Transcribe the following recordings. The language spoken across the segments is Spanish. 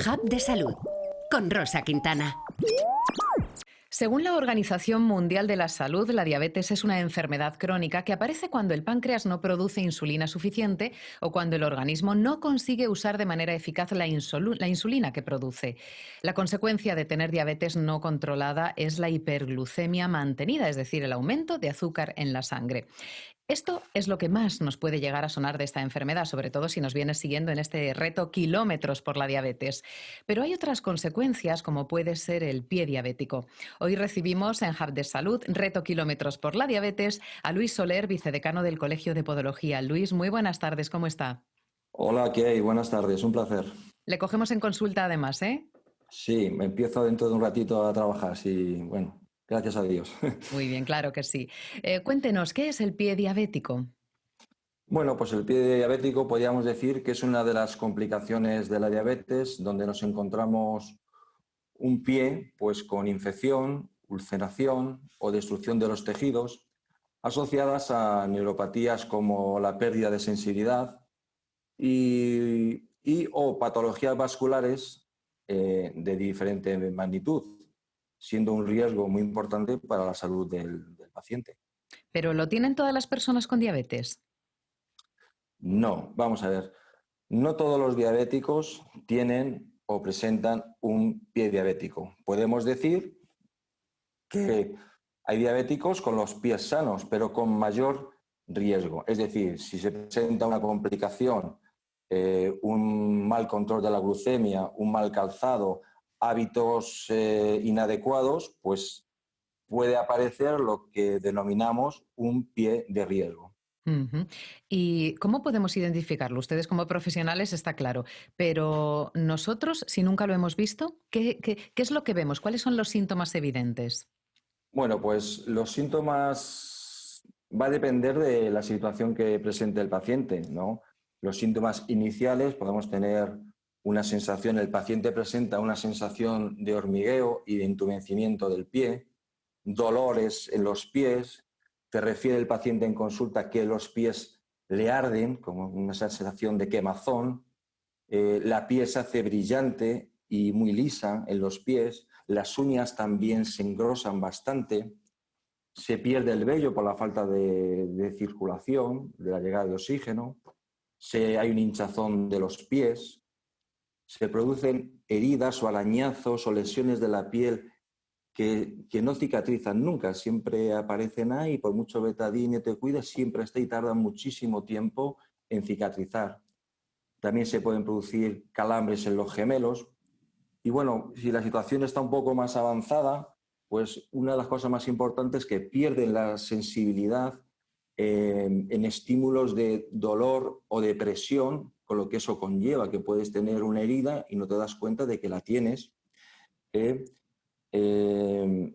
Hub de Salud, con Rosa Quintana. Según la Organización Mundial de la Salud, la diabetes es una enfermedad crónica que aparece cuando el páncreas no produce insulina suficiente o cuando el organismo no consigue usar de manera eficaz la insulina que produce. La consecuencia de tener diabetes no controlada es la hiperglucemia mantenida, es decir, el aumento de azúcar en la sangre. Esto es lo que más nos puede llegar a sonar de esta enfermedad, sobre todo si nos vienes siguiendo en este reto kilómetros por la diabetes. Pero hay otras consecuencias, como puede ser el pie diabético. Hoy recibimos en Hub de Salud, Reto Kilómetros por la Diabetes, a Luis Soler, vicedecano del Colegio de Podología. Luis, muy buenas tardes, ¿cómo está? Hola, ¿qué hay? Buenas tardes, un placer. Le cogemos en consulta además, ¿eh? Sí, me empiezo dentro de un ratito a trabajar, sí, bueno, gracias a Dios. Muy bien, claro que sí. Cuéntenos, ¿qué es el pie diabético? Bueno, pues el pie diabético podríamos decir que es una de las complicaciones de la diabetes, donde nos encontramos un pie pues con infección, ulceración o destrucción de los tejidos asociadas a neuropatías como la pérdida de sensibilidad y o patologías vasculares de diferente magnitud, siendo un riesgo muy importante para la salud del paciente. ¿Pero lo tienen todas las personas con diabetes? No, vamos a ver, no todos los diabéticos tienen o presentan un pie diabético. Podemos decir que hay diabéticos con los pies sanos, pero con mayor riesgo. Es decir, si se presenta una complicación, un mal control de la glucemia, un mal calzado, hábitos inadecuados, pues puede aparecer lo que denominamos un pie de riesgo. Ujú. ¿Y cómo podemos identificarlo? Ustedes como profesionales está claro, pero nosotros, si nunca lo hemos visto, ¿qué es lo que vemos? ¿Cuáles son los síntomas evidentes? Bueno, pues los síntomas va a depender de la situación que presente el paciente, ¿no? Los síntomas iniciales podemos tener una sensación, el paciente presenta una sensación de hormigueo y de entumecimiento del pie, dolores en los pies, te refiere el paciente en consulta que los pies le arden, como una sensación de quemazón, la piel se hace brillante y muy lisa en los pies, las uñas también se engrosan bastante, se pierde el vello por la falta de circulación, de la llegada de oxígeno, hay un hinchazón de los pies, se producen heridas o arañazos o lesiones de la piel que no cicatrizan nunca, siempre aparecen ahí, por mucho betadine te cuides, siempre está y tarda muchísimo tiempo en cicatrizar. También se pueden producir calambres en los gemelos. Y bueno, si la situación está un poco más avanzada, pues una de las cosas más importantes es que pierden la sensibilidad en estímulos de dolor o de presión, con lo que eso conlleva, que puedes tener una herida y no te das cuenta de que la tienes. Eh, eh,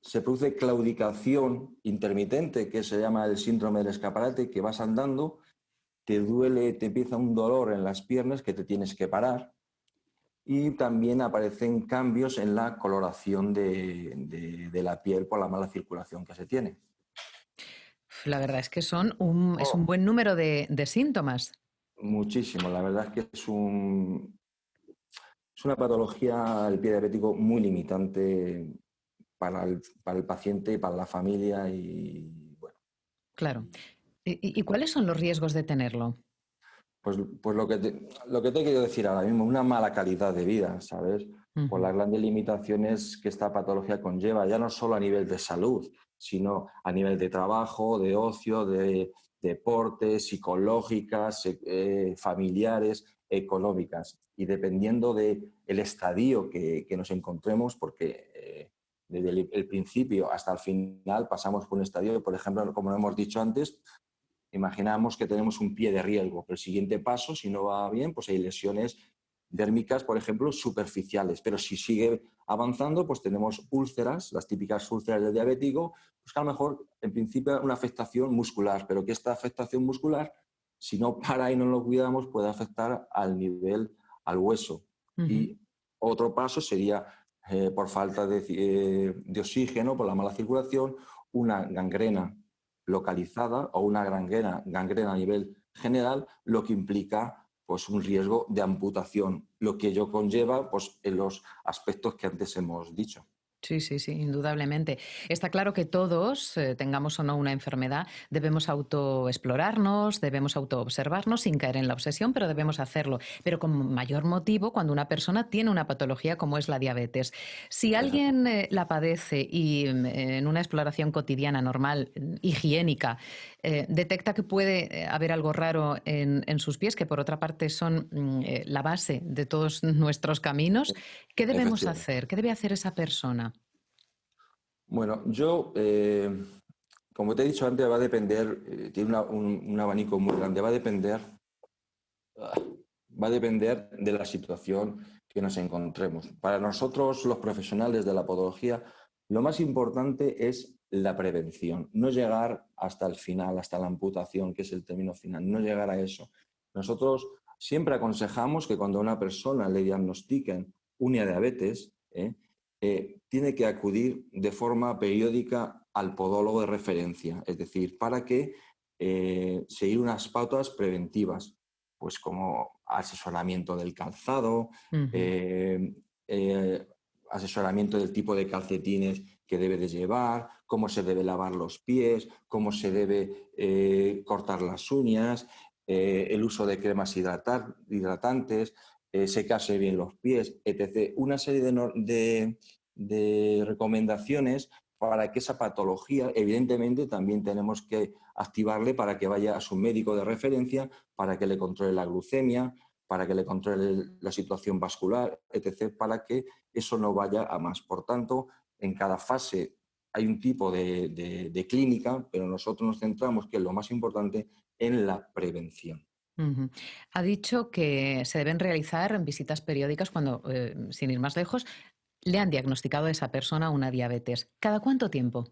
Se produce claudicación intermitente, que se llama el síndrome del escaparate, que vas andando, te duele, te empieza un dolor en las piernas que te tienes que parar y también aparecen cambios en la coloración de la piel por la mala circulación que se tiene. La verdad es que es un Oh, buen número de síntomas. muchísimo, la verdad es que es una patología, el pie diabético, muy limitante para el paciente, para la familia y bueno. Claro. ¿Y cuáles son los riesgos de tenerlo? Pues lo que te he querido decir ahora mismo, una mala calidad de vida, ¿sabes? Por Ujú. las grandes limitaciones que esta patología conlleva, ya no solo a nivel de salud, sino a nivel de trabajo, de ocio, de deporte, psicológicas, familiares, económicas. Y dependiendo del estadio que nos encontremos, porque desde el principio hasta el final pasamos por un estadio, por ejemplo, como hemos dicho antes, imaginamos que tenemos un pie de riesgo, pero el siguiente paso, si no va bien, pues hay lesiones dérmicas, por ejemplo, superficiales. Pero si sigue avanzando, pues tenemos úlceras, las típicas úlceras del diabético, pues que a lo mejor, en principio, una afectación muscular, pero que esta afectación muscular, si no para y no lo cuidamos, puede afectar al nivel, al hueso. Ujú. Y otro paso sería, por falta de oxígeno, por la mala circulación, una gangrena localizada o una gangrena a nivel general, lo que implica pues un riesgo de amputación, lo que ello conlleva pues, en los aspectos que antes hemos dicho. Sí, sí, sí, indudablemente. Está claro que todos, tengamos o no una enfermedad, debemos autoexplorarnos, debemos autoobservarnos sin caer en la obsesión, pero debemos hacerlo. Pero con mayor motivo cuando una persona tiene una patología como es la diabetes. Si Exacto. alguien la padece y en una exploración cotidiana, normal, higiénica, detecta que puede haber algo raro en sus pies, que por otra parte son la base de todos nuestros caminos, ¿qué debemos Efectivamente. hacer? ¿Qué debe hacer esa persona? Bueno, yo, como te he dicho antes, va a depender, tiene un abanico muy grande, va a depender de la situación que nos encontremos. Para nosotros, los profesionales de la podología, lo más importante es la prevención, no llegar hasta el final, hasta la amputación, que es el término final, no llegar a eso. Nosotros siempre aconsejamos que cuando a una persona le diagnostiquen una diabetes, tiene que acudir de forma periódica al podólogo de referencia, es decir, para que seguir unas pautas preventivas, pues como asesoramiento del calzado, Ujú. eh, eh, asesoramiento del tipo de calcetines que debe de llevar, cómo se debe lavar los pies, cómo se debe cortar las uñas, el uso de cremas hidratantes, secarse bien los pies, etc. Una serie de recomendaciones para que esa patología, evidentemente, también tenemos que activarle para que vaya a su médico de referencia, para que le controle la glucemia, para que le controle la situación vascular, etc., para que eso no vaya a más. Por tanto, en cada fase hay un tipo de clínica, pero nosotros nos centramos, que es lo más importante, en la prevención. Ujú. Ha dicho que se deben realizar visitas periódicas cuando, sin ir más lejos, le han diagnosticado a esa persona una diabetes. ¿Cada cuánto tiempo?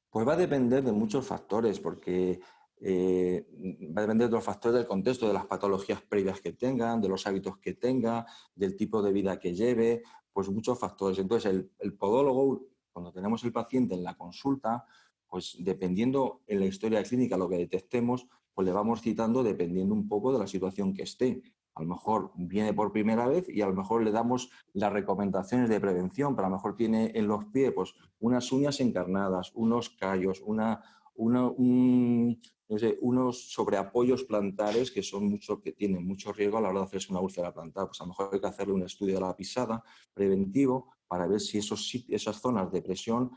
Pues va a depender de muchos factores, porque va a depender de los factores del contexto, de las patologías previas que tengan, de los hábitos que tenga, del tipo de vida que lleve, pues muchos factores. Entonces, el podólogo, cuando tenemos el paciente en la consulta, pues dependiendo en la historia clínica lo que detectemos, pues le vamos citando dependiendo un poco de la situación que esté. A lo mejor viene por primera vez y a lo mejor le damos las recomendaciones de prevención, pero a lo mejor tiene en los pies pues, unas uñas encarnadas, unos callos, no sé, unos sobreapoyos plantares que tienen mucho riesgo a la hora de hacerse una úlcera plantar. Pues a lo mejor hay que hacerle un estudio de la pisada preventivo para ver si esas zonas de presión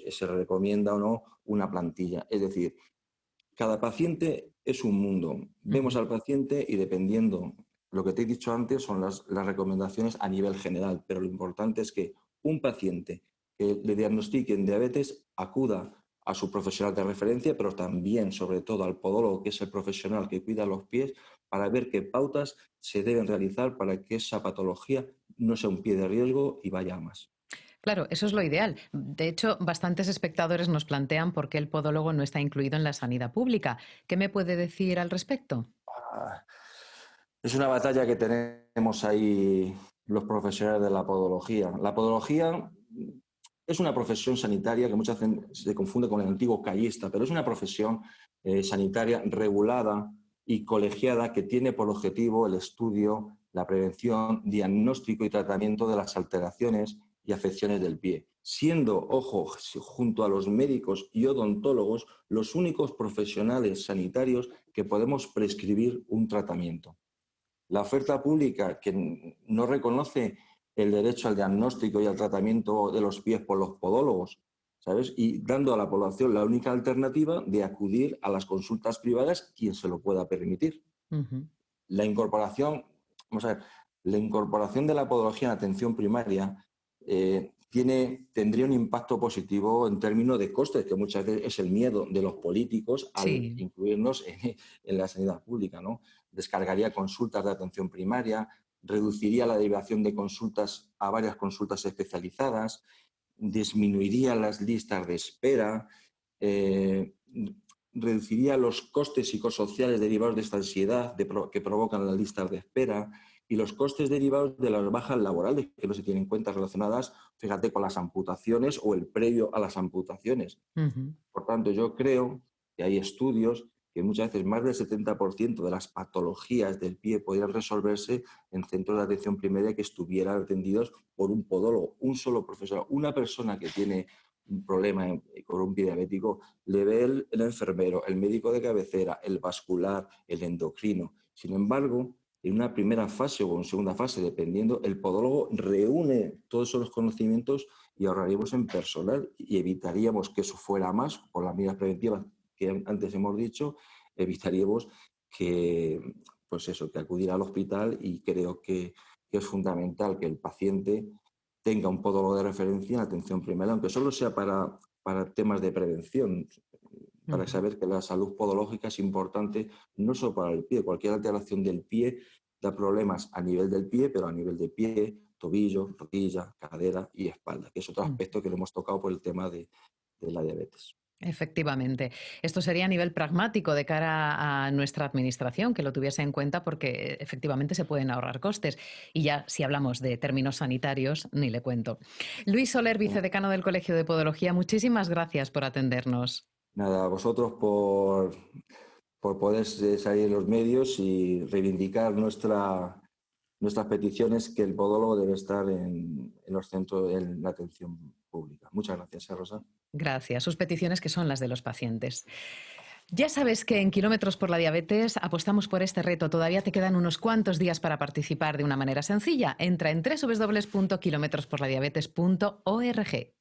se recomienda o no una plantilla. Es decir, cada paciente es un mundo. Vemos Ujú. al paciente y dependiendo, lo que te he dicho antes son las recomendaciones a nivel general, pero lo importante es que un paciente que le diagnostiquen diabetes acuda a su profesional de referencia, pero también, sobre todo, al podólogo, que es el profesional que cuida los pies, para ver qué pautas se deben realizar para que esa patología no sea un pie de riesgo y vaya a más. Claro, eso es lo ideal. De hecho, bastantes espectadores nos plantean por qué el podólogo no está incluido en la sanidad pública. ¿Qué me puede decir al respecto? Ah, Es una batalla que tenemos ahí los profesionales de la podología. La podología es una profesión sanitaria que muchas veces se confunde con el antiguo callista, pero es una profesión sanitaria regulada y colegiada que tiene por objetivo el estudio, la prevención, diagnóstico y tratamiento de las alteraciones y afecciones del pie, siendo, ojo, junto a los médicos y odontólogos, los únicos profesionales sanitarios que podemos prescribir un tratamiento. La oferta pública que no reconoce el derecho al diagnóstico y al tratamiento de los pies por los podólogos, ¿sabes? Y dando a la población la única alternativa de acudir a las consultas privadas quien se lo pueda permitir. Ujú. La incorporación, vamos a ver, la incorporación de la podología en atención primaria tendría un impacto positivo en términos de costes, que muchas veces es el miedo de los políticos al Sí. incluirnos en la sanidad pública, ¿no? Descargaría consultas de atención primaria, reduciría la derivación de consultas a varias consultas especializadas, disminuiría las listas de espera, eh, reduciría los costes psicosociales derivados de esta ansiedad que provocan las listas de espera y los costes derivados de las bajas laborales que no se tienen en cuenta relacionadas, fíjate, con las amputaciones o el previo a las amputaciones. Ujú. Por tanto, yo creo que hay estudios que muchas veces más del 70% de las patologías del pie podrían resolverse en centros de atención primaria que estuvieran atendidos por un podólogo, un solo profesional. Una persona que tiene un problema con un pie diabético, le ve el enfermero, el médico de cabecera, el vascular, el endocrino. Sin embargo, en una primera fase o en segunda fase, dependiendo, el podólogo reúne todos esos conocimientos y ahorraríamos en personal y evitaríamos que eso fuera más, por las medidas preventivas que antes hemos dicho, evitaríamos que, pues eso, que acudir al hospital, y creo que es fundamental que el paciente tenga un podólogo de referencia en atención primaria, aunque solo sea para temas de prevención, para saber que la salud podológica es importante no solo para el pie. Cualquier alteración del pie da problemas a nivel del pie, pero a nivel de pie, tobillo, rodilla, cadera y espalda, que es otro aspecto que lo hemos tocado por el tema de la diabetes. Efectivamente. Esto sería a nivel pragmático de cara a nuestra administración, que lo tuviese en cuenta porque efectivamente se pueden ahorrar costes. Y ya si hablamos de términos sanitarios, ni le cuento. Luis Soler, vicedecano del Colegio de Podología, muchísimas gracias por atendernos. Nada, a vosotros por poder salir en los medios y reivindicar nuestras peticiones, que el podólogo debe estar en los centros, en la atención pública. Muchas gracias, Rosa. Gracias. Sus peticiones, que son las de los pacientes. Ya sabes que en Kilómetros por la Diabetes apostamos por este reto. Todavía te quedan unos cuantos días para participar de una manera sencilla. Entra en www.kilometrosporladiabetes.org.